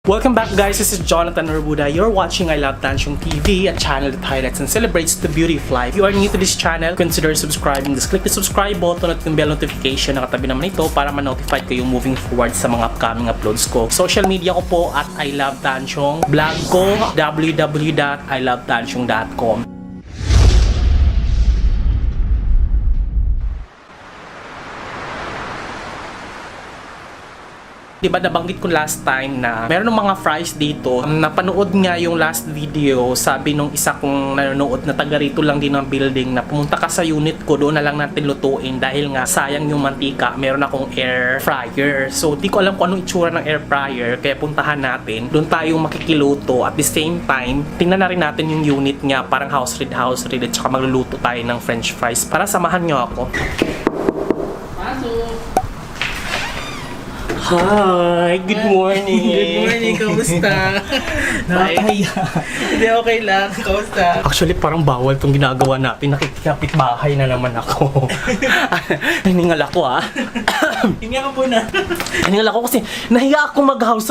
Welcome back guys, this is Jonathan Urbuda. You're watching I Love Tansyong TV, a channel that highlights and celebrates the beauty of life. If you are new to this channel, consider subscribing. Just click the subscribe button at yung bell notification na katabi naman ito para ma-notify kayo moving forward sa mga upcoming uploads ko. Social media ko po at I Love Tansyong. Blog ko, www.ilovetansyong.com. Diba nabanggit ko last time na meron ng mga fries dito. Napanood nga yung last video, sabi nung isa kong nanonood na taga rito lang din ng building na pumunta ka sa unit ko, doon na lang natin lutuin dahil nga sayang yung mantika, meron akong air fryer. So di ko alam kung anong itsura ng air fryer, kaya puntahan natin. Doon tayo makikiluto. At the same time, tingnan na rin natin yung unit niya, parang house read at saka magluluto tayo ng french fries. Para samahan nyo ako. Hi! Good morning! Good morning! Kamusta? Nakakahiya. Hindi, okay lang. Kamusta? Actually, parang bawal itong ginagawa natin. Nakikipit bahay na naman ako. Hiningal ako Hinga ka po na. Hiningal ako kasi nahiya ako mag-house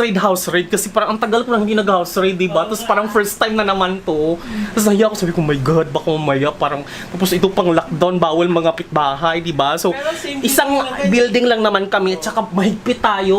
raid kasi parang ang tagal ko nang hindi nag-house raid, diba? Tapos parang first time na naman to. Tapos nahiya ako, sabi ko, my God, baka mamaya parang tapos ito pang lockdown, bawal mga pitbahay, diba? So, isang building lang naman kami at saka mahigpit tayo.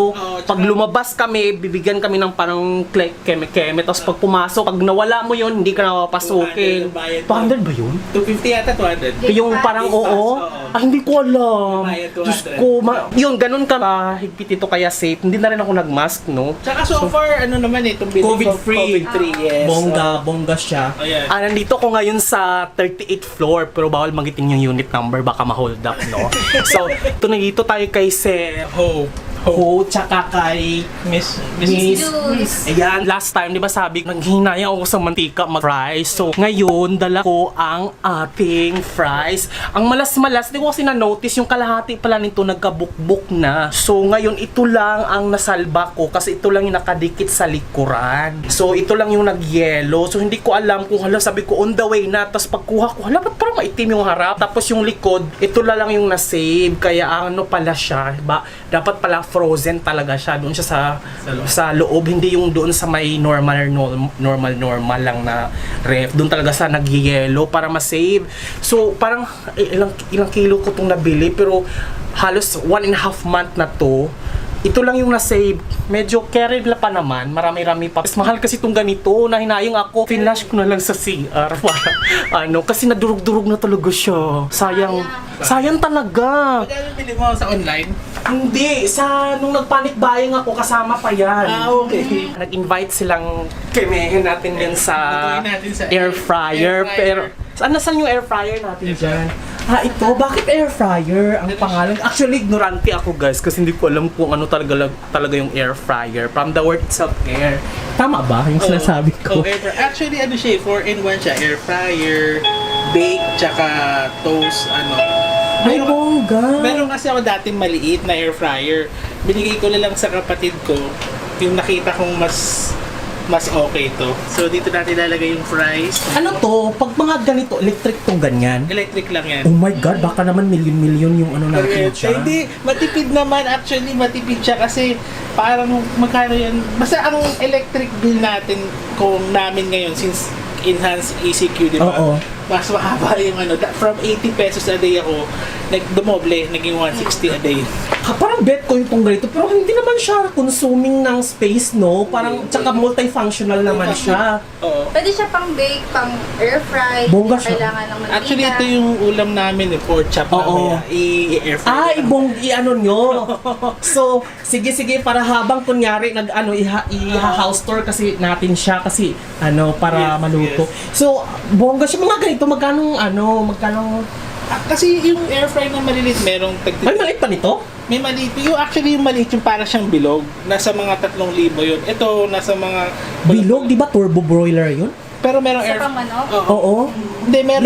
Pag lumabas kami, bibigyan kami ng parang keme-keme. Tapos pag pumasok, pag nawala mo yun, hindi ka napapasukin. 200 ba yun? 250 yata, 200. Yung parang oo. Hindi ko alam. Diyos ko, yun, ganun ka. Higpit ito kaya safe. Hindi na rin ako nag-mask, no? Tsaka so far, ano naman itong building COVID-free. COVID-free, yes. Bongga siya. Oh, yeah. Nandito ko ngayon sa 38th floor, pero bawal magitin yung unit number, baka ma-hold up, no? So, ito na dito tayo kay Sir Ho, tsaka kay Miss. Ayan, last time, di ba sabi, nanghinaya ako sa mantika mag-fries. So, ngayon, dala ko ang ating fries. Ang malas-malas, di ko kasi na-notice, yung kalahati pala nito nagkabukbuk na. So, ngayon, ito lang ang nasalba ko kasi ito lang yung nakadikit sa likuran. So, ito lang yung nagyelo. So, hindi ko alam kung sabi ko, on the way na. Tapos pagkuha ko, ba't parang maitim yung harap? Tapos yung likod, ito lang yung na-save. Kaya ano pala siya, dapat pala frozen talaga siya doon siya sa loob, hindi yung doon sa may normal lang na ref. Doon talaga sa nagyelo para ma-save. So parang ilang kilo ko tong nabili, pero halos 1.5 month na to. Ito lang yung na-save. Medyo carried la pa naman. Marami-rami pa. Mas mahal kasi itong ganito. Nahinayang ako. Finash ko na lang sa CR. Kasi nadurog-durog na talaga siya. Sayang talaga. Magkano bili mo sa online? Hindi. Nung nagpanic buying ako, kasama pa yan. Okay. Nag-invite silang kemehin natin yan sa natin sa air fryer. Pero, saan yung air fryer natin dyan? Ito, bakit air fryer ang pangalan? Actually, ignorante ako guys kasi hindi ko alam kung ano talaga yung air fryer. From the word itself, air. Tama ba yung sinasabi ko? Actually, ano siya, 4-in-1 siya. Air fryer, bake, tsaka toast, Ay, bongga! Meron kasi ako dating maliit na air fryer. Binigay ko na lang sa kapatid ko. Yung nakita kong mas okay to. So dito natin ilalagay yung fries. Ano to? Pag mga ganito, electric tong ganyan? Electric lang yan. Oh my God, baka naman milyon-milyon yung natin siya. Hindi, matipid naman. Actually, matipid siya kasi parang magkano yan. Basta ang electric bill namin ngayon since enhanced ECQ, di ba? Oo. Mas mahaba yung from 80 pesos a day ako, dumoble, naging 160 a day. Parang bet ko yung ganito, pero hindi naman siya consuming ng space, no? Parang, tsaka multifunctional naman siya. Oo. Pwede siya pang bake, pang air fry. Bongga siya. Kailangan ng mantika. Actually, ito yung ulam namin, pork chop Oo. namin. I-air fry. Nyo. So, sige, para habang kunyari, i-house tour kasi natin siya kasi, para Yes, maluto. So, bongga siya. Mga ganito, magkano? Kasi yung air fry na maliliit, merong May maliit pa nito? May maliit. Yung maliit yung para siyang bilog. Nasa mga 3,000 yun. Ito, nasa mga... Bilog, di ba turbo broiler yun? Pero merong Sa air... pamanok? Oo. Hindi, may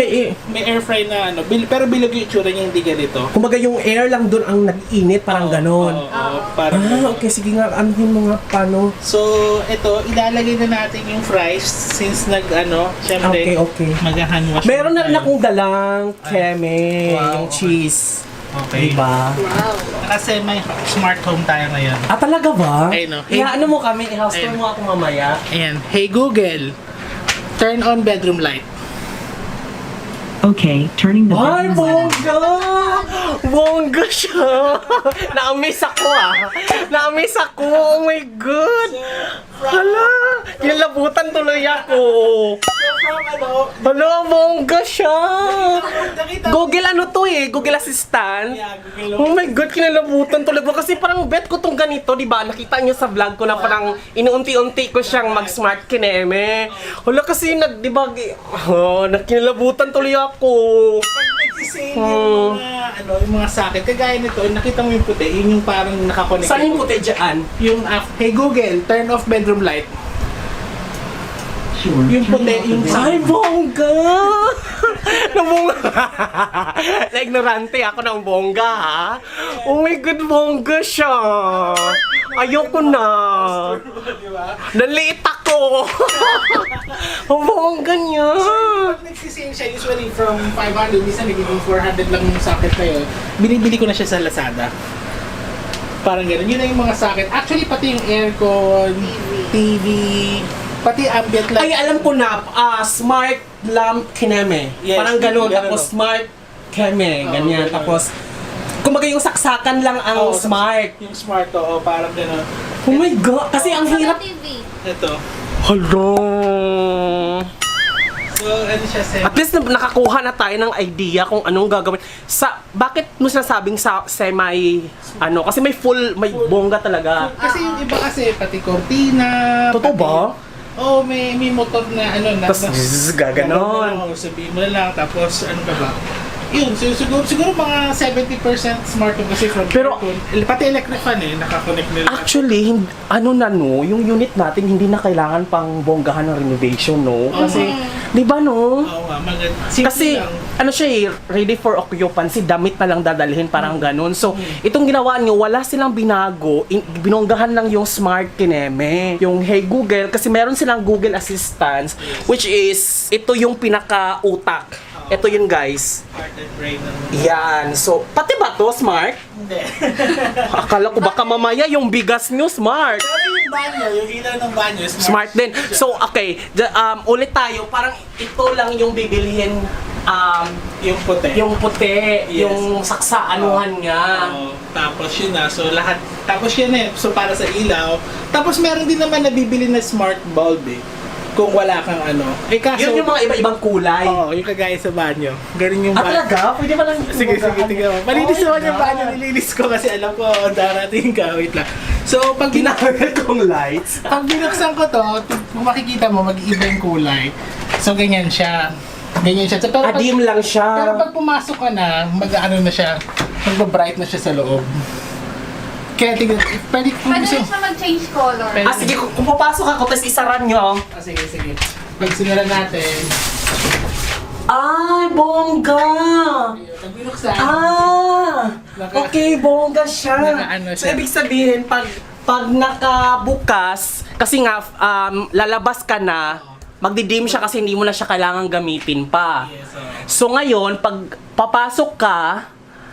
air fry na pero bilog yung itsura niya, hindi ganito. Kumbaga yung air lang doon ang nag-init, parang ganon. Parang Okay, sige nga, anuhin mo nga paano. So, ito, ilalagay na natin yung fries since syempre, Okay. mag-hand wash. Meron na rin akong dalang keme, Wow. yung cheese. Okay. Diba? Wow. Kasi may smart home tayo ngayon. Ah, talaga ba? Ayun, no. Hey- Ano mo kami, i-house tour Ayun. mo ako mamaya. Ayan. Hey Google, turn on bedroom light. Okay, turning the Ay, bedroom light on. bongga! Bongga siya! Na-amaze ako Na-amaze ako! Oh my God! Hala! Kinalabutan tuloy ako! Hala, bongga siya! Google ano to eh? Google Assistant? Yeah, Google. Oh my God, kinalabutan tuloy ko. Kasi parang bet ko tong ganito, di ba? Nakita niyo sa vlog ko na parang inuunti-unti ko siyang mag-smart kineme. Hala kasi, di ba? Kinalabutan tuloy ako. Pag nagsisale yung yung mga socket, kagaya nito, nakita mo yung puti, yun yung parang nakakonect. Saan yung puti dyan? Yung hey Google, turn off bedroom light. Sure. Yung puti, yung Ay, bongga! Nabongga! Na-ignorante ako ng bongga, ha? Oh my God, bongga siya! Ayoko na! Naliit ako! Ang bongga niya! Pag nagsisale siya, usually from 500, minsan nagiging 400 lang yung socket na yun. Binibili ko na siya sa Lazada. Parang gano'n. Yun na yung mga socket. Actually, pati yung aircon, TV, pati ambient light. Ay, alam ko na, smart lamp kineme. Yes, Parang ganun. ganun. Tapos smart keme, ganyan. ganun. Tapos, kumbaga yung saksakan lang ang Oo, smart. Yung smart, oo, parang gano'n. Oh my God! Kasi ang hirap. TV. Ito. Hello! So, ano siya, At least nakakuha na tayo ng idea kung anong gagawin. Bakit mo sinasabing kasi may may bongga talaga. Kasi yung iba kasi, pati cortina. Totoo pati- ba? Oo, may motor na Tas, gaganon. Oo, sabihin mo na lang, tapos ano ka ba? Yun, so, siguro mga 70% smart home kasi from Pero- aircon. Pati electric fan nakakonect nila. Actually, yung unit natin hindi na kailangan pang bonggahan ng renovation, no? Kasi, di ba, no? Oo nga, simple Kasi, lang. ano siya eh, ready for occupancy, damit na lang dadalhin, parang ganun. So, itong ginawa nyo, wala silang binago, binonggahan lang yung smart kineme, yung Hey Google, kasi meron silang Google Assistant, which is, ito yung pinaka-utak. Ito yun, guys. Heart and brain ng... Yan. So, pati ba to smart? Hindi. Akala ko baka mamaya yung bigas nyo smart. Pero yung banyo, yung ilaw ng banyo, Smart din. So, okay. Ulit tayo. Parang ito lang yung bibilihin. Yung puti. Yung puti. Yes. Yung saksaanuhan nga. Oo, tapos yun na, so lahat, tapos yun eh, so para sa ilaw. Tapos meron din naman nabibili na smart bulb eh. Kung wala kang ano. Eh kaso, Yun yung mga iba-ibang kulay. oo, yung kagaya sa banyo. Ganun yung Talaga? Pwede ba lang? Sige, tingnan mo. Malinis naman yung banyo, nilinis ko kasi alam ko, darating ka, wait lang. So, pag Ginagawa kong lights. pag binuksan ko to, kung makikita mo, mag-iiba yung kulay. So, ganyan siya. Ganyan siya. So, pero Adim lang pero siya. pag pumasok ka na, mag-ano na siya, magba-bright na siya sa loob. Kaya tingnan, pwede kung Pwede gusto. rin siya mag-change color. Pwede. Sige, kung papasok ako, tapos isaran nyo. Sige. Pag simulan natin, Ay, bongga! pag binuksan, Okay, bongga siya. Nakaano So, siya. ibig sabihin, pag nakabukas, kasi nga, lalabas ka na, magdidim siya kasi hindi mo na siya kailangan gamitin pa. yes, So, ngayon, pag papasok ka,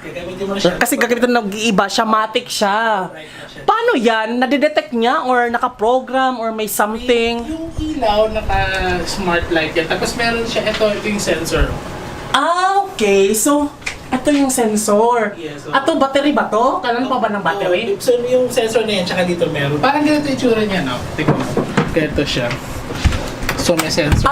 gagamitin mo na siya. kasi gagamitin ng nag-iiba, siya, matic siya. Bright na siya. Paano yan? Nadidetect niya or naka-program or may something? Yung ilaw, naka-smart light yan. Tapos meron siya, ito yung sensor. Okay. So, ito yung sensor. Yes, Ato, battery ba to? Kanan pa ba ng battery? So yung sensor na yan, tsaka dito meron. Parang ganito yung itsura niya, no? Tingnan mo. Ganito siya. So may sensor.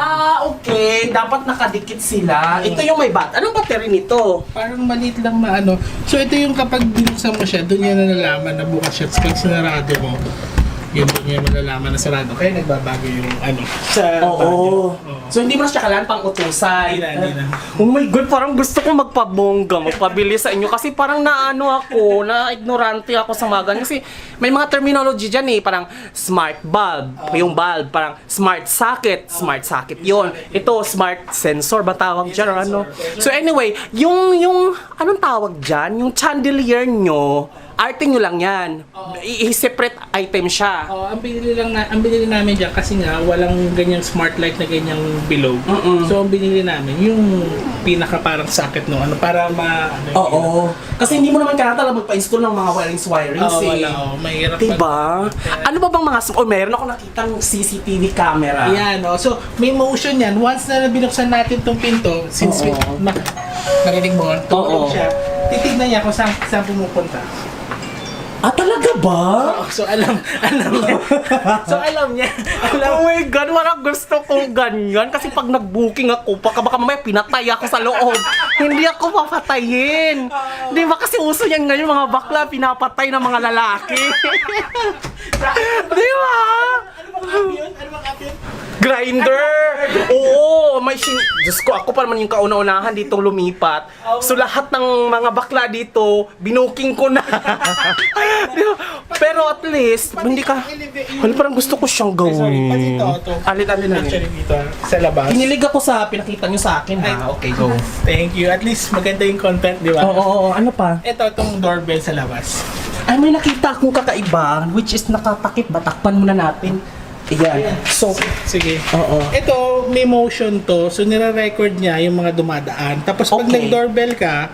Okay. Dapat nakadikit sila. Ito yung may Anong battery nito? Parang maliit lang na ano. So ito yung kapag binuksan mo siya, doon niya nalalaman na bukas siya. Tapos pag sinarado mo, yun doon niya malalaman na sarado. Kaya nagbabago yung ano. Sa banyo. Oo. So, hindi mo na siya kailangan pang utusay. Hindi na. Oh my God, parang gusto ko magpabili sa inyo. Kasi parang na-ignorante ako sa mga ganyan. Kasi may mga terminology dyan eh. Parang smart bulb, yung bulb. Parang smart socket yon. Ito, smart sensor ba tawag dyan or ano? So anyway, yung anong tawag dyan? Yung chandelier nyo, arte nyo lang yan. Oo. I-separate item siya. Oh, ang binili namin diyan kasi nga walang ganyang smart light na ganyang bilog. So ang binili namin yung pinaka parang socket no ano para Oo. Kasi hindi mo naman kailangan magpa-install ng mga wirings Oh, eh. wala, mahirap pa. Diba? Ano ba bang mga... meron ako nakitang CCTV camera. Yan, oh. So, may motion yan. Once na binuksan natin tong pinto, since Oo. narinig mo, Oo. tumulog siya, titignan niya kung saan pumupunta. Ah, talaga ba? Oh, so, alam niya. So, alam niya. Oh my God, parang gusto kong ganyan. Kasi pag nag-booking ako, baka mamaya pinatay ako sa loob. Hindi ako papatayin. Di ba kasi uso yan ngayon, mga bakla, pinapatay ng mga lalaki. Di ba? Ano bang app yun? Grinder! Oo, Diyos ko, ako pa naman yung kauna-unahan dito lumipat. So lahat ng mga bakla dito, binuking ko na. Di ba? Pero at least, hindi ka... Wala, parang gusto ko siyang gawin. Pati ito. Alit-alit na Actually, dito, sa labas. Hinilig ako sa pinakita nyo sa akin ha. Okay, go. Thank you. At least maganda yung content, di ba? Oo, ano pa? Itong doorbell sa labas. Ay, may nakita akong kakaiba, which is nakatakip. Batakpan muna natin. Ayan. So, Sige. oo. Ito, may motion to. So, nire-record niya yung mga dumadaan. Tapos, pag Okay. nag-doorbell ka,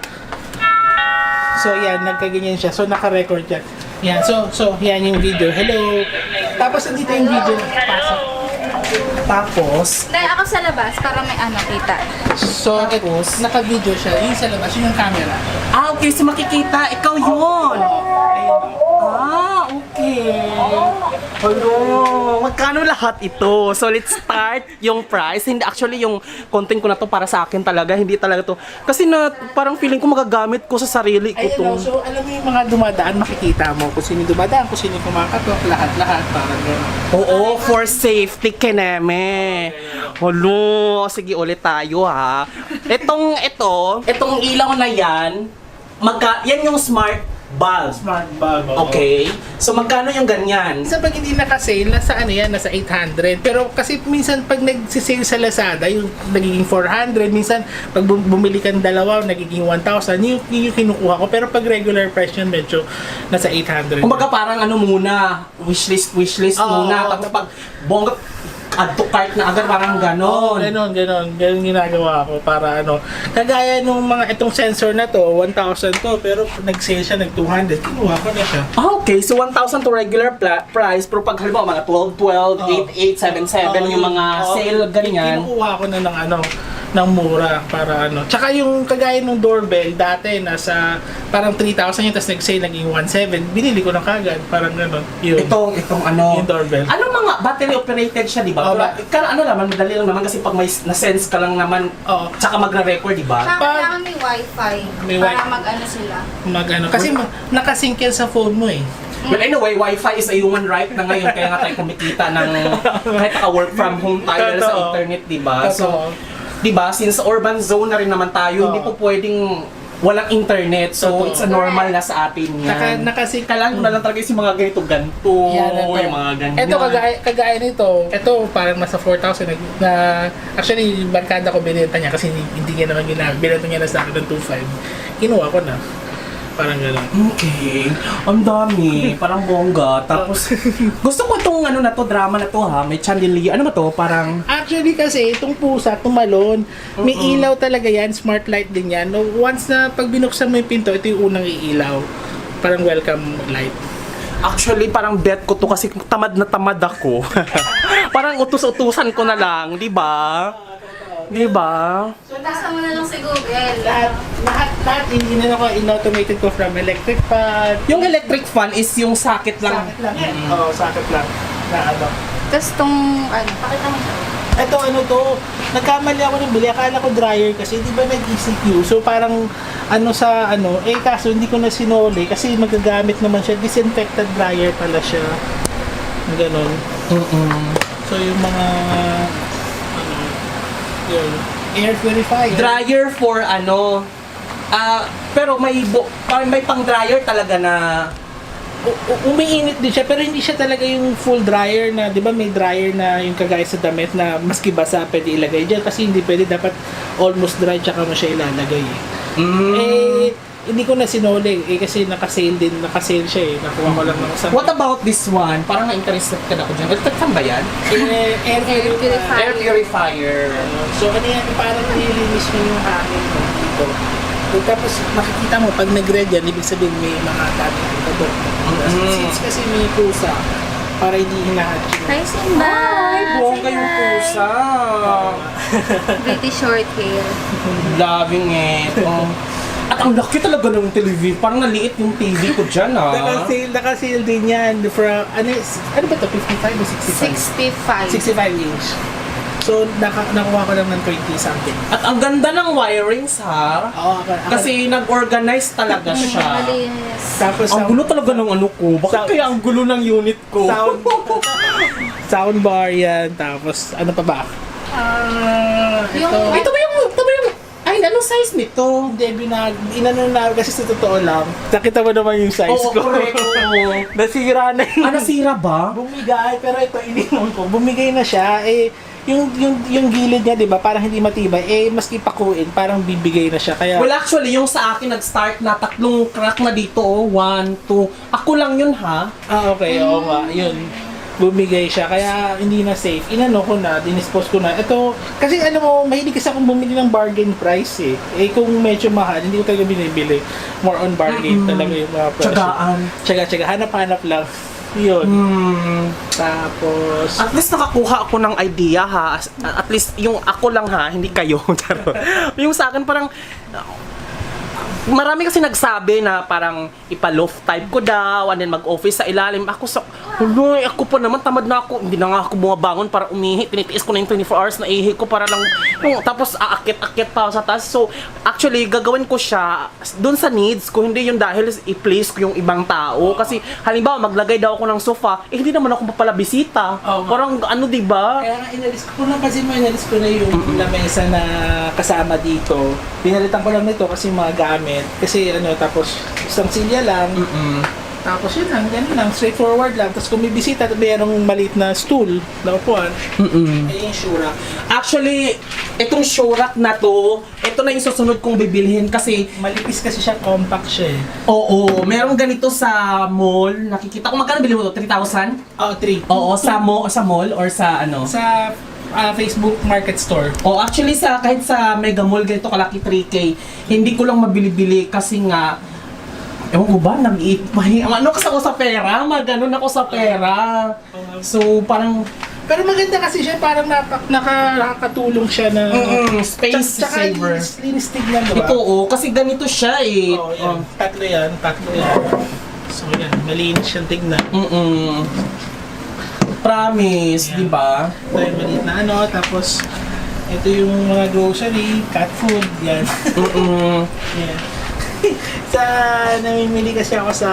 so, yan, nagkaganyan siya. So, naka-record yan. Yan. So, yan yung video. Hello. Tapos, andito yung video. Pasok. Tapos, Dahil ako sa labas para may kita. So, tapos, naka-video siya. Yung sa labas, yun yung camera. okay, so makikita, ikaw yun. Ah, okay. Hello, magkano lahat ito? So let's start yung price. Hindi actually yung content ko na to para sa akin talaga, hindi talaga to. Kasi na parang feeling ko magagamit ko sa sarili ko Ayun, to. so, alam mo yung mga dumadaan, makikita mo kung sino yung dumadaan, kung sino yung kumakatok, lahat-lahat, parang gano'n. Oo, for safety kineme. Hello, sige ulit tayo ha. Itong ilaw na yan, yan yung smart bulb. Smart bulb. oo. Okay. So magkano yung ganyan? Minsan pag hindi naka-sale, nasa ano yan, nasa 800. Pero kasi minsan pag nag-sale sa Lazada, yung nagiging 400. Minsan pag bumili ka ng dalawa, nagiging 1,000. Yung kinukuha ko. Pero pag regular price yun, medyo nasa 800. Kumbaga parang ano muna, wishlist Oo. muna. Tapos pag bongga, add to cart na agad, parang ganon. Ganon ginagawa ko para ano. Kagaya nung mga itong sensor na to, 1,000 to, pero nag-sale siya ng 200, kinuha ko na siya. Ah, okay. So 1,000 to regular price, pero pag halimbawa mga 12, 8877, yung mga sale, ganyan. Kinukuha ko na ng ano, ng mura para ano. Tsaka yung kagaya ng doorbell, dati nasa parang 3,000 yun, tapos nag-sale naging 1,700, binili ko na kagad, parang gano'n. Yun. Itong ano. Yung doorbell. Ano mga battery operated siya, di ba? Oo, Ano naman, madali lang naman kasi pag may na-sense ka lang naman, Oo. tsaka magre-record, di ba? Kailangan may wifi. May para wi- mag-ano sila. Mag-ano. Kasi nakasync yan sa phone mo eh. Well, anyway, Wi-Fi is a human right na ngayon, kaya nga tayo kumikita ng kahit naka-work from home tayo dahil sa Totoo. internet, di ba? So, Totoo. di ba, since urban zone na rin naman tayo, hindi po pwedeng walang internet. So, Totoo. it's a normal na sa atin yan. Nakasync. Kailangan mo na lang talaga yung mga ganito, Yan, yung mga ganyan. Ito kagaya nito. Ito parang nasa 4,000 na actually yung barkada ko binenta niya kasi hindi niya naman ginamit. Binenta niya na sa akin ng 2,500. Kinuha ko na. Parang gano'n. Okay. Ang dami. Parang bongga. Tapos, gusto ko itong ano na to, drama na to ha. May chandelier. Ano ba to? Parang... Actually kasi itong pusa, tumalon, may ilaw talaga yan, smart light din yan. No, once na pag binuksan mo yung pinto, ito yung unang iilaw. Parang welcome light. Actually, parang bet ko to kasi tamad na tamad ako. Parang utus-utusan ko na lang, di ba? Di ba? So, nasa mo na lang si Google. Lahat in-automated ko from electric fan. Yung electric fan is yung socket lang. Socket lang yan. Oo, socket lang. Na ano. Tapos tong, pakita mo siya. Ito ano to, nagkamali ako ng bili. Akala ko dryer kasi di ba nag-ECQ. So parang ano sa ano, kaso hindi ko na sinoli kasi magagamit naman siya. Disinfected dryer pala siya. Ganon. So yung mga yun, air purifier. Dryer for ano, pero may pang dryer talaga na Umiinit din siya pero hindi siya talaga yung full dryer na, 'di ba may dryer na yung kagaya sa damit na maski basa pwede ilagay diyan kasi hindi pwede, dapat almost dry tsaka mo siya ilalagay. Eh hindi ko na sinuli kasi nakasale siya eh. Nakuha ko lang ng isang What about this one? Parang na-interested ka na ako dyan. Saan ba yan? air purifier. Air purifier. So ano yan, parang nililinis mo yung hangin mo dito. So, tapos makikita mo, pag nag-red yan, ibig sabihin may mga dating ibato. Since kasi may pusa, para hindi hinahatch. Hi, Simba! Ay, bongga yung pusa. Pretty short hair. Loving it. Oh. At ang laki talaga ng TV. Parang naliit yung TV ko dyan, ah. Naka-sale din yan. Ano ba ito? 55 o 65? 65. 65 inch. So, nakuha ko lang ng 20 something. At ang ganda ng wirings, ha? Oo, Kasi nag-organize talaga siya. Malinis. tapos Ang gulo talaga ng ano ko. Bakit kaya ang gulo ng unit ko? soundbar yan. Tapos, ano pa ba? Yung- Ito ba yung... Ay, anong size nito? Hindi, inano na kasi sa totoo lang. Nakita mo naman yung size Oo, ko. correct. Oo. Nasira na yun. Ah, nasira ba? Bumigay, pero ito, ininom ko. Bumigay na siya. Eh, yung gilid niya, di ba, parang hindi matibay. Eh, maski pakuin, parang bibigay na siya. Kaya, Well, actually, yung sa akin nag-start na 3 crack na dito, oh. 1, 2. Ako lang yun, ha? okay, oo nga, yun. Bumigay siya, kaya hindi na safe. Inano ko na, dinispose ko na. Ito, kasi ano mo, mahilig kasi akong bumili ng bargain price eh. Eh, kung medyo mahal, hindi ko talaga binibili. More on bargain talaga yung mga price. Tsagaan. Tsaga, hanap-hanap lang. Yun. Tapos, At least nakakuha ako ng idea, ha? At least yung ako lang, ha? Hindi kayo. Yung sa akin parang... Marami kasi nagsabi na parang ipa-loft type ko daw and then mag-office sa ilalim. Ako sa... Huloy, ako pa naman, tamad na ako. Hindi na nga ako bumabangon para umihi. Tinitiis ko na yung 24 hours na ihi ko para lang... tapos aakit-akit pa ako sa taas. So, actually, gagawin ko siya dun sa needs ko. Hindi yung dahil i-place ko yung ibang tao. Kasi, halimbawa, maglagay daw ako ng sofa. Eh, hindi naman ako papala bisita. Oo. Parang ano, diba? kaya nga inalis ko na kasi inalis ko na yung lamesa na kasama dito. Pinalitan ko lang nito kasi mga gamit. Kasi ano, tapos isang silya lang. Tapos yun lang, ganun lang, straightforward lang. Tapos kung may bisita, mayroong maliit na stool na upuan. Ay yung shura. Actually, itong show rack na to, ito na yung susunod kong bibilhin kasi Malipis kasi siya, compact siya eh. oo, merong ganito sa mall. Nakikita ko, magkano bilhin mo to? 3,000? Oh, 3. Oo, sa mall or sa ano? Sa Facebook Market Store. Oh, actually kahit sa Mega Mall ganito kalaki 3K, hindi ko lang mabili-bili kasi nga ewan ko ba, ano kasi ako sa pera, maganon ako sa pera. So, parang Pero maganda kasi siya, parang nakakatulong siya na space tsaka saver. linis tignan, diba? Ito kasi ganito siya eh. Oh, yan. Tatlo yan. So yan, malinis siyang tignan. Promise, Yan. di ba? Ito yung maliit na ano, tapos ito yung mga grocery, cat food, yan. Yan. Sa namimili kasi ako sa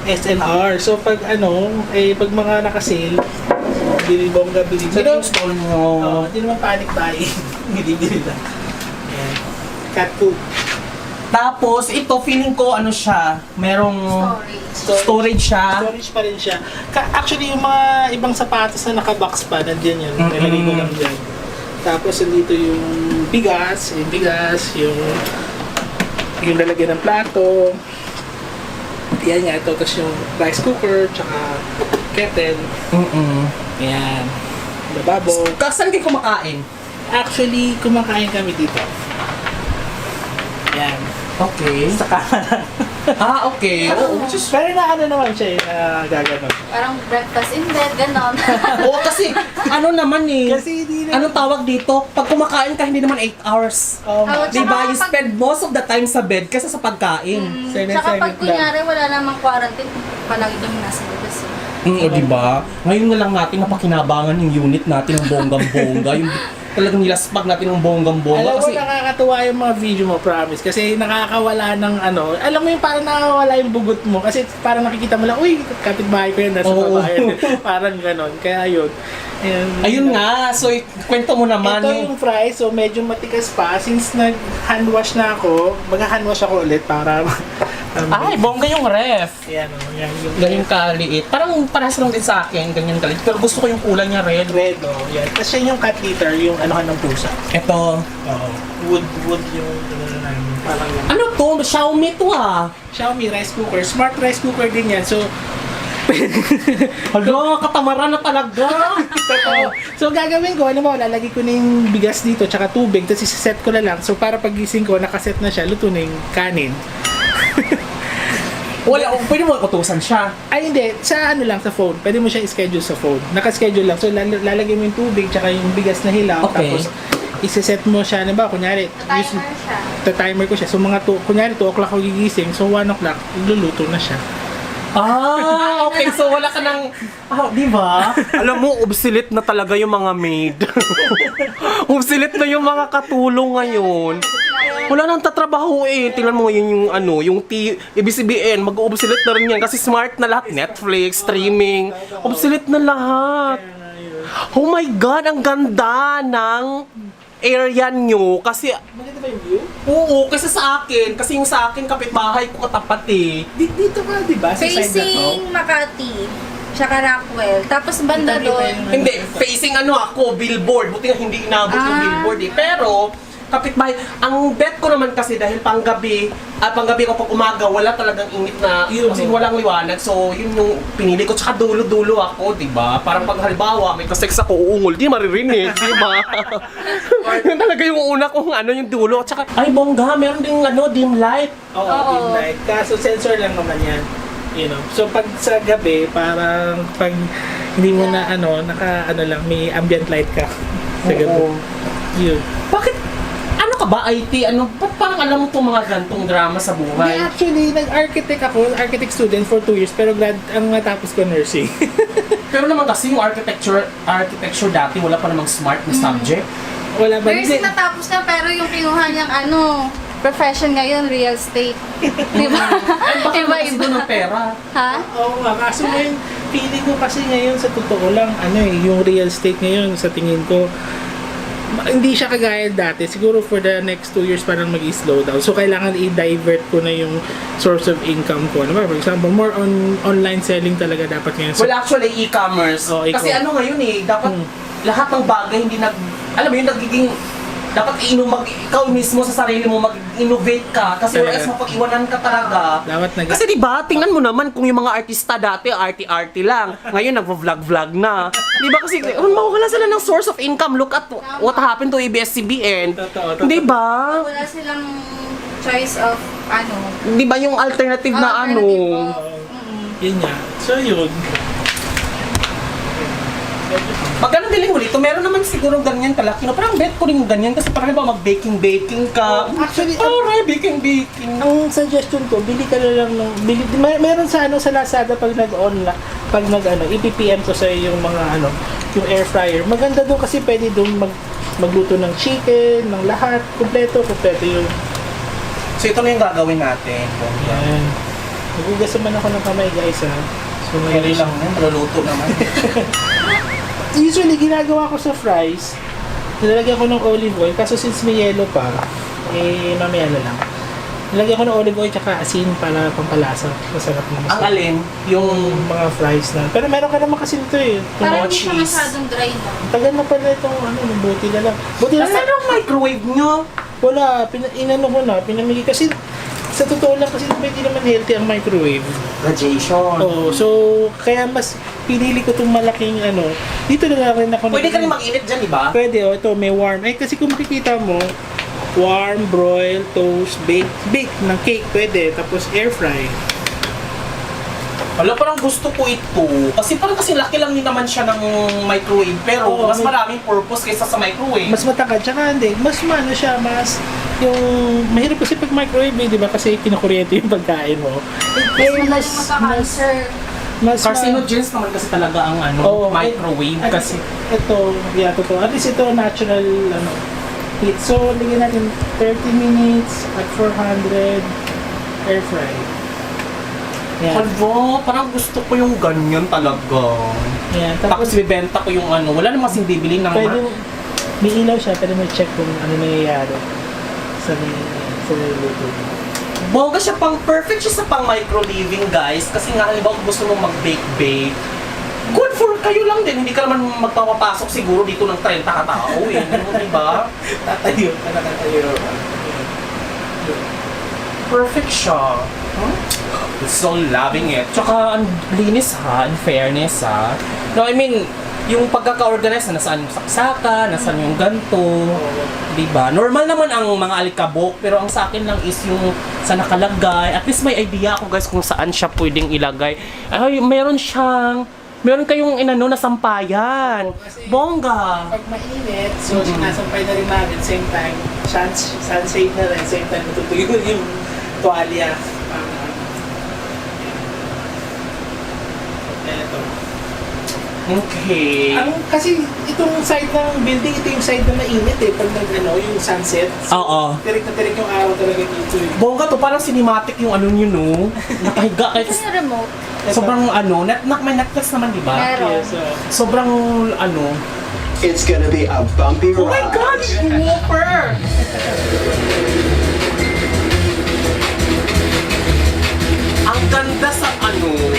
SNR. So pag pag mga naka-sale, bili-bongga, bili. Sino yung stall mo? Hindi naman panic buying. Bili-bili lang. Yan. Cat food. Tapos, ito, feeling ko, ano siya, merong storage siya. Storage pa rin siya. Actually, yung mga ibang sapatos na naka-box pa, nandiyan yun. Nilagay ko lang dyan. Tapos, dito yung bigas, yung lalagyan ng plato. Yan nga, ito. Tapos yung rice cooker, tsaka kettle. Yan. Lababo. Saan kayo kumakain? Actually, kumakain kami dito. Yan. Okay. Sa kama Okay. Oo, which is... Pero na naman siya na gaganon. Parang breakfast in bed, ganon. Oo, kasi, ano naman eh. Kasi hindi na... Anong tawag dito? Pag kumakain ka, hindi naman 8 hours. Diba? You spend most of the time sa bed kaysa sa pagkain. Tsaka pag kunyari wala namang quarantine, palagi kami nasa labas. Diba? Ngayon na lang natin napakinabangan yung unit natin ng bonggang-bongga. Yung talagang nilaspag natin ng bonggang-bongga. Alam mo, Kasi, nakakatuwa yung mga video mo, promise. Kasi nakakawala ng alam mo yung parang nakakawala yung bugot mo. Kasi parang nakikita mo lang, uy, kapitbahay ko yan, nasa Oo. babayan. Parang ganon. Kaya yun. ayun nga. So, kwento mo naman. Ito yung fries, so medyo matigas pa. Since nag-hand wash na ako, mag-hand wash ako ulit para Ay, bongga yung ref. Yan, yan. Ganyan kaliit. Parang parehas lang din sa akin, ganyan kaliit. Pero gusto ko yung kulay niya red. Red, yan. Tapos yan yung cat litter, yung ano ng pusa. Ito. Wood yung parang yan. Ano to? Xiaomi to ah. Xiaomi rice cooker. Smart rice cooker din yan. So, Hala, katamaran na talaga. totoo. So, gagawin ko, alam mo, lalagay ko na yung bigas dito, tsaka tubig, tapos isa-set ko na lang. So, para pagising ko, nakaset na siya, luto na yung kanin. Wala, pwede mo utusan siya. Ay, hindi. Sa ano lang, sa phone. Pwede mo siya i-schedule sa phone. Naka-schedule lang. So, lalagay mo yung tubig, tsaka yung bigas na hilaw. Okay. Tapos, isa-set mo siya, ba, kunyari, Timer siya. timer ko siya. So, kunyari 2 o'clock ako gigising. So, 1 o'clock, luluto na siya. Ah, okay. So, wala ka ng... di ba? Alam mo, obsolete na talaga yung mga maid. Obsolete na yung mga katulong ngayon. Wala nang tatrabaho eh. Tingnan mo yun yung ano, yung ABS-CBN, mag-obsolete na rin yan kasi smart na lahat. Netflix, streaming, obsolete na lahat. Oh my God, ang ganda ng area nyo kasi Maganda ba yung view? oo, kasi sa akin, kasi yung sa akin kapitbahay ko katapat eh. Dito ka, di ba? Sa side na to. Facing Makati. Tsaka Rockwell. Tapos banda Kita-kita doon. yung- Hindi, facing ano ako, billboard. Buti nga hindi inabot yung billboard eh. Pero, kapitbahay, ang bet ko naman kasi dahil panggabi ko pag umaga, wala talagang init na, Yun, kasi no? walang liwanag. So, yun yung pinili ko. Tsaka dulo-dulo ako, di ba? Parang pag halimbawa, may kasex ako uungol, di maririnig, di ba? Yun talaga yung una kong ano, yung dulo. Tsaka, ay bongga, meron ding ano, dim light. Oo, Oo. dim light. Kaso sensor lang naman yan. You know. So pag sa gabi, parang pag hindi mo na lang, may ambient light ka sa gabi. Oo. Yun. Bakit? Ano ka ba, IT? Ano? Ba't parang alam mo itong mga gantong drama sa Hindi, buhay? actually, nag-architect ako, architect student for 2 years, pero ang natapos ko nursing. Pero naman kasi yung architecture dati, wala pa namang smart na subject. Wala ba? Nursing natapos na pero yung kinuha niyang profession ngayon, real estate. Di ba? Baka naman kasi doon ang pera. Ha? Oo nga, kaso ngayon, feeling ko kasi ngayon sa totoo lang, yung real estate ngayon, sa tingin ko, hindi siya kagaya dati. Siguro for the next 2 years parang mag-slow down. So, kailangan i-divert ko na yung source of income ko. Ano ba? For example, more on online selling talaga dapat ngayon. So, Well, actually, e-commerce. Oh, Kasi e-com. ano ngayon eh, dapat lahat ng bagay hindi alam mo yun, nagiging, dapat ikaw mismo sa sarili mo mag-innovate ka kasi Talaga. else mapag-iwanan ka talaga. Dapat Kasi di ba, tingnan mo naman kung yung mga artista dati, arty-arty lang. Ngayon, nagvo-vlog-vlog na. Di ba kasi, mawala sila ng source of income. Look at what happened to ABS-CBN. Totoo. Di ba? Wala silang choice of Di ba yung alternative na ano? alternative of- yun nga. So, yun. Pag ganun din ulit, meron naman siguro ganyan kalaki. No, parang bet ko rin yung ganyan kasi parang ba mag-baking ka. Actually, Alright, baking. ang suggestion ko, bili ka na lang ng meron sa sa Lazada pag nag-online, pag i-PPM ko sa yung mga yung air fryer. Maganda doon kasi pwede doon magluto ng chicken, ng lahat, kompleto yung So ito na yung gagawin natin. yan. Nagugas naman ako ng kamay, guys, ha. So, Kaya lang yan, maluluto naman. usually, ginagawa ko sa fries, nilalagyan ko ng olive oil, kaso since may yellow pa, mamaya na lang. Nilagyan ko ng olive oil tsaka asin para pampalasa. Masarap na Ang masarap. alin, yung Mga fries na. Pero meron ka naman kasi nito eh. Parang Mga hindi siya cheese. masyadong dry na. Tagal na pala itong buti na lang. Buti na Nasaan lang. ang microwave nyo? Wala, inano ko na, pinamigay. Kasi sa totoo lang kasi hindi naman healthy ang microwave. Radiation. Oo, so kaya mas pinili ko itong malaking dito na rin ako. Pwede ka rin mag-init dyan, di ba? Pwede, ito may warm. Eh kasi kung makikita mo, warm, broil, toast, bake ng cake pwede, tapos air fry. Wala, parang gusto ko ito. Kasi parang kasi laki lang din naman siya ng microwave. Pero Oo, mas may- maraming purpose kaysa sa microwave. Mas matakad, tsaka hindi, mas siya, mas yung mahirap kasi pag microwave, di ba? Kasi kinukuryente yung pagkain mo. Mas madaling maka-cancer. Carcinogens naman kasi talaga ang Oo, microwave at kasi. Ito, totoo. At least ito natural heat. So, lagyan natin 30 minutes at 400 air fry. Yan. Alvo, parang gusto ko yung ganyan talaga. Yan. Tapos bibenta ko yung wala namang kasing bibili ng pwede, may ilaw siya, pwede mo check kung ano nangyayari sa niluluto mo. Bongga siya pang perfect siya sa pang micro living guys. Kasi nga halimbawa kung gusto mong mag-bake-bake, good for kayo lang din. Hindi ka naman magpapapasok siguro dito ng 30 katao. Diba? Tatayo. Perfect siya. So loving it. Tsaka ang linis ha, in fairness ha. No, I mean, yung pagkaka-organize na nasaan yung saksaka, nasaan yung ganto, diba? Normal naman ang mga alikabok, pero ang sa akin lang is yung sa nakalagay. At least may idea ako guys kung saan siya pwedeng ilagay. Ay, meron kayong inano na sampayan. Bongga! Pag mainit, so sinasampay na rin namin, same time, sunshade na rin, same time natutuyo yung tuwalya. Eto. Okay. Kasi itong side ng building, ito yung side na mainit eh, pag yung sunset. So, Oo. tirik na tirik yung araw talaga dito eh. Bongga to, parang cinematic yung ano nyo, no? Nakahiga kahit Ito yung remote. sobrang may Netflix naman, di ba? Meron. So, Sobrang It's gonna be a bumpy oh my ride. God! Whopper! Ang ganda sa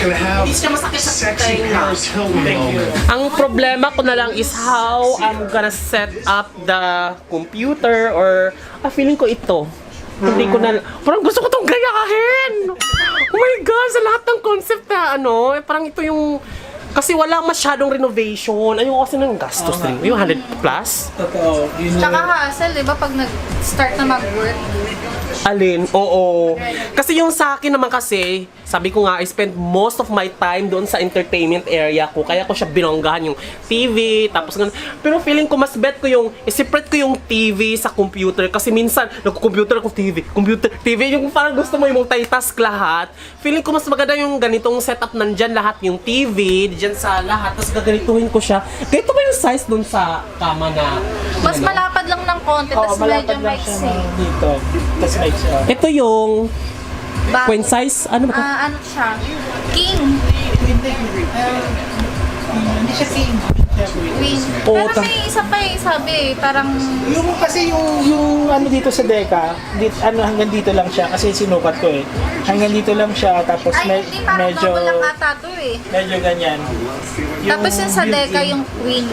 Gonna have hindi siya masakit sa sexy tenga. Paris Hilton moment. Ang problema ko na lang is how I'm gonna set up the computer or feeling ko ito. Hindi ko na, parang gusto ko itong gayahin! Oh my God, sa lahat ng concept na parang ito yung, kasi wala masyadong renovation. Ayoko kasi ng gastos rin. Yung 100 plus? totoo. Yun Tsaka hassle, di ba, pag nag-start na mag-work. Alin? Oo. Kasi yung sa akin naman kasi, sabi ko nga, I spend most of my time doon sa entertainment area ko. Kaya ko siya binonggahan yung TV, tapos ganun. Pero feeling ko mas bet ko yung, separate ko yung TV sa computer. Kasi minsan, nagko-computer ako TV, yung parang gusto mo yung multitask lahat. Feeling ko mas maganda yung ganitong setup nandyan lahat, yung TV, dyan sa lahat. Tapos gaganituhin ko siya. Ganito ba yung size doon sa kama na? Mas malapad lang ng konti, tapos medyo maiksi. dito. Tapos may siya. Ito yung Bago. queen size, ano ba ito? Ano siya? King. Hindi siya king. Queen. Oo, Pero may isa pa sabi, parang Yung kasi yung ano dito sa Deca, hanggang dito lang siya kasi sinukat ko eh. Hanggang dito lang siya tapos ay hindi, parang medyo double lang ata to eh. medyo ganyan. Tapos yung sa Deca, yung queen.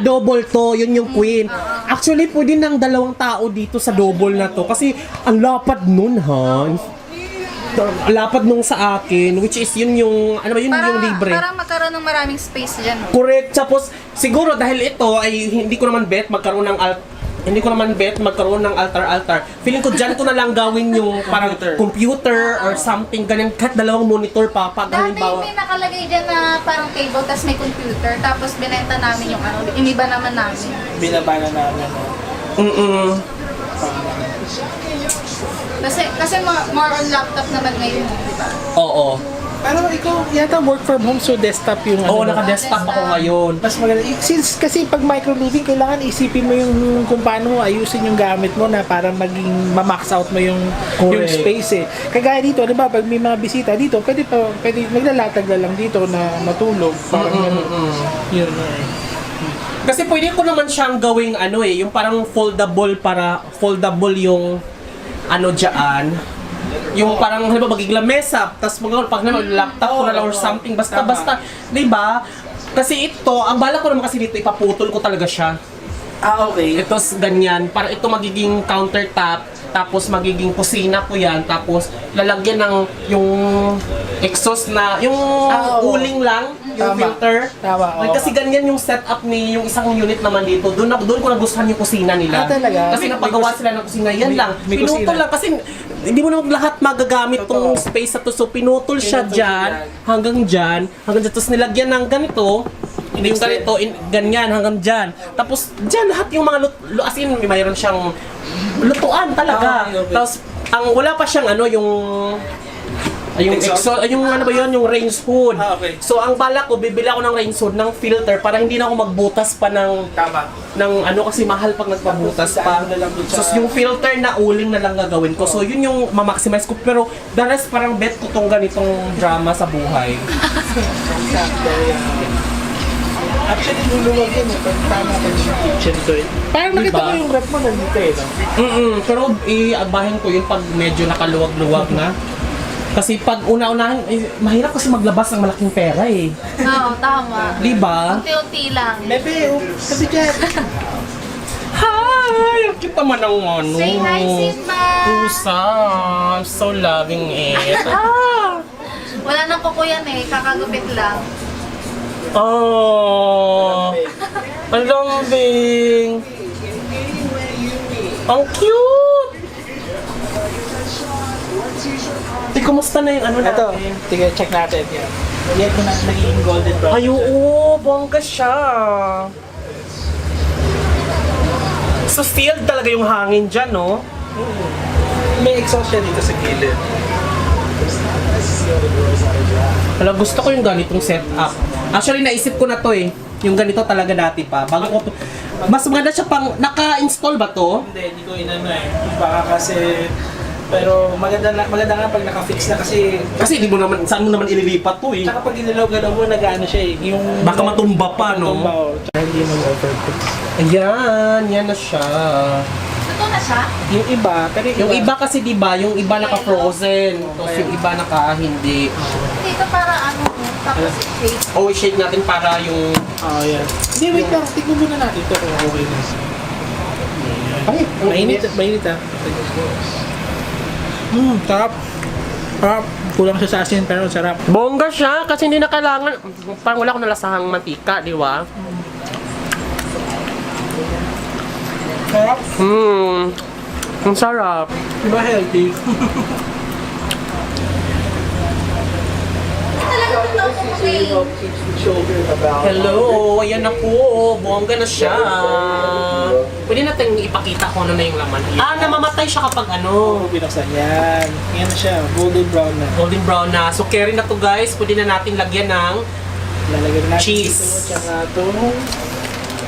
Double to, yun yung queen. Actually, pwede ng 2 tao dito sa double na to. Kasi, ang lapad nun, ha? Lapad nung sa akin, which is yun yung, ano ba yun yung libre. Para magkaroon ng maraming space dyan. Oh. Correct. Tapos, siguro dahil ito ay hindi ko naman bet magkaroon ng altar. Feeling ko dyan ko na lang gawin yung parang computer or something, ganyan. Kahit 2 monitor pa, pag Dati halimbawa. may nakalagay dyan na parang table, tapos may computer, tapos binenta namin yung iniba naman namin. Binabana namin. Kasi more on laptop naman ngayon, di ba? Oo. Pero ikaw yata work from home so desktop yung Oo, mo. naka-desktop ako ngayon. Mas maganda. Since kasi pag micro living, kailangan isipin mo yung kung paano mo ayusin yung gamit mo na para maging ma-max out mo yung Correct. space eh. Kagaya dito, di ba, pag may mga bisita dito, pwede maglalatag na lang dito na matulog. Parang yun eh. Kasi pwede ko naman siyang gawing yung parang foldable yung dyan. Yung parang halimbawa magiging lamesa, tapos pag laptop ko na lang or something, basta, di ba? Kasi ito, ang bala ko naman kasi dito, ipaputol ko talaga siya. Okay. Ito ganyan, para ito magiging countertop, tapos magiging kusina ko yan, tapos lalagyan ng yung exhaust na, yung uling lang, yung Tama. filter. Tama, oo. Kasi ganyan yung setup ni yung isang unit naman dito. Doon ko nagustuhan yung kusina nila. Talaga? Kasi napagawa sila ng kusina, yan lang. may Pinutol kusina. lang kasi hindi mo naman lahat magagamit tong Totoo. space na to. So pinutol siya Pinutol dyan, hanggang dyan, tapos nilagyan ng ganito. Hindi yung ganito, ganyan, hanggang dyan. Tapos, dyan, lahat yung mga as in, mayroon siyang lutuan talaga. Okay. Tapos, wala pa siyang yung Exhaust? yung ano ba yun, yung range hood. Okay. So, ang bala ko, bibili ako ng range hood, ng filter, para hindi na ako magbutas pa ng Tama. kasi mahal pag nagpabutas pa. Daan na lang dun sa- So, yung filter na uling na lang gagawin ko. So, yun yung ma-maximize ko. Pero, the rest, parang bet ko tong ganitong drama sa buhay. Actually, luluwag yun eh. Pag tama ka yung kitchen ko eh. Parang nakita Diba? ko yung rep mo nandito eh. No? Pero iabahin ko yun pag medyo nakaluwag-luwag na. Kasi pag una-unahan, mahirap kasi maglabas ng malaking pera eh. Oo, tama. Diba? Unti-unti lang. Bebe, sabi dyan. Hi! Ang cute naman ng ano. Say hi, Simba! Pusa. I'm so loving it. Wala nang kuko yan eh, kakagupit lang. Oh! Ang lambing! Ang cute! Kumusta na yung ano Ito, natin? sige, check natin yan. Yan ko na naging golden brown. Ay, oo! Bongga siya! So, sealed talaga yung hangin dyan, no? May exhaust siya dito sa gilid. Wala, gusto ko yung ganitong setup. Actually, naisip ko na to eh. Yung ganito talaga dati pa. Bago ko mas maganda siya pang... Naka-install ba to? Hindi ko inano eh. Baka kasi... Pero maganda nga pag naka-fix na kasi... Kasi di mo naman, saan mo naman ililipat to eh. Tsaka pag ginalaw-galaw mo, nag-ano siya eh. Yung... Baka matumba pa, no? Matumba, oh. Tsaka hindi mag-overcook. Ayan, yan na siya. Ito na siya? Yung iba, pero Yung iba kasi di ba, yung iba naka-frozen. Tapos yung iba naka-hindi. Dito para ano, tapos shake. Always shake natin para yung... Oh, yan. Hindi, wait lang. Tignan muna natin ito kung okay na. Ay, Mainit ah. Sarap. Sarap. Kulang siya sa asin pero sarap. bongga siya kasi hindi na kailangan... Parang wala akong nalasahang mantika, di ba? Sarap. Ang sarap. Diba healthy? Talaga totoo ko Hello, ayan na po. Bongga na siya. Pwede natin ipakita kung ano na yung laman. Namamatay siya kapag ano. Binuksan yan. Yan na siya. Golden brown na. Golden brown na. So, carry na to guys. Pwede na natin lagyan ng Lalagyan na natin Cheese. ito. Tsaka itong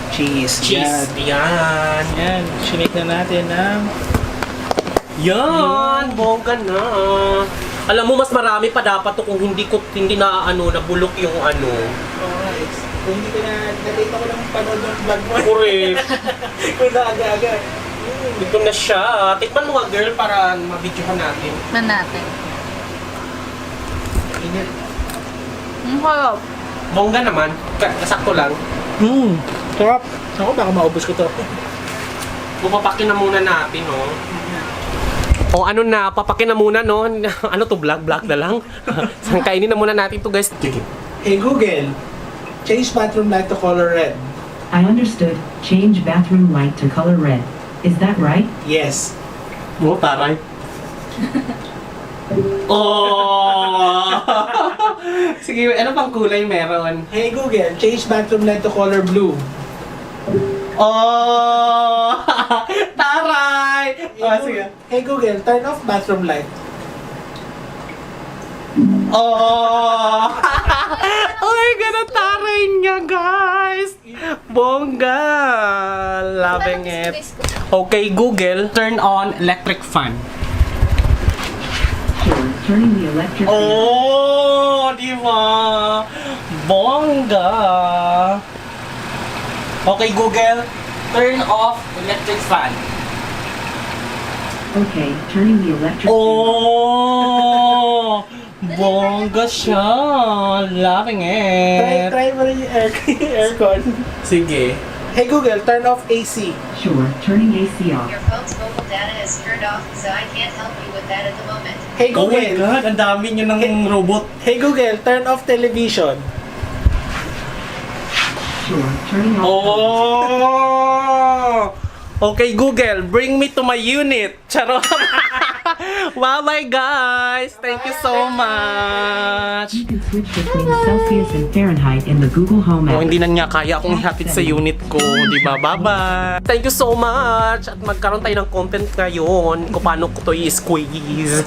cheese. cheese. Ayan. Yan. Sinake na natin ng... Yan. Bongga na. Alam mo, mas marami pa dapat to kung hindi na nabulok yung ano. Alright. Kung hindi ko na... Nalate ako ng panood ng vlog mo. Correct. Kung naaga-aga. Ito na siya. Tikman mo nga girl para ma-videohan natin. na natin. Init. Ang harap. Bongga naman. Kasakto lang. Sarap. Ako baka maubos ko to. Pupapakin na muna natin, no? O ano na, papakin na muna, no? Ano to, vlog na lang? Kainin na muna natin to, guys. Hey Google, change bathroom light to color red. I understood. Change bathroom light to color red. Is that right? Yes. Mo, taray. Oh! Sige, ano pang kulay meron? Hey Google, change bathroom light to color blue. Oh! Taray! Oh, sige. Hey Google, turn off bathroom light. Oh! Oh my God, ang taray niya, guys! Bongga! Loving it. Okay, Google, turn on electric fan. Sure. Turning the electric. Oh! Di ba? Bongga! Okay, Google, turn off electric fan. Okay. Turning the electric. Oh! Bongga siya! Loving it! Try mo rin yung aircon. Sige. Hey Google, turn off AC. Sure. Turning AC off. Your phone's mobile data is turned off, so I can't help you with that at the moment. Hey Oh my Google, God! Ang dami niyo ng robot. hey Google, turn off television. Sure. Turning off. Oh! Okay, Google, bring me to my unit. Charot. Wow, my guys. Thank you so much. You can switch between Celsius and Fahrenheit in the Google Home Oh, app. hindi na niya kaya akong ihatid sa unit ko, di ba? Bye-bye! Thank you so much! At magkaroon tayo ng content ngayon kung paano ko to i-squeeze.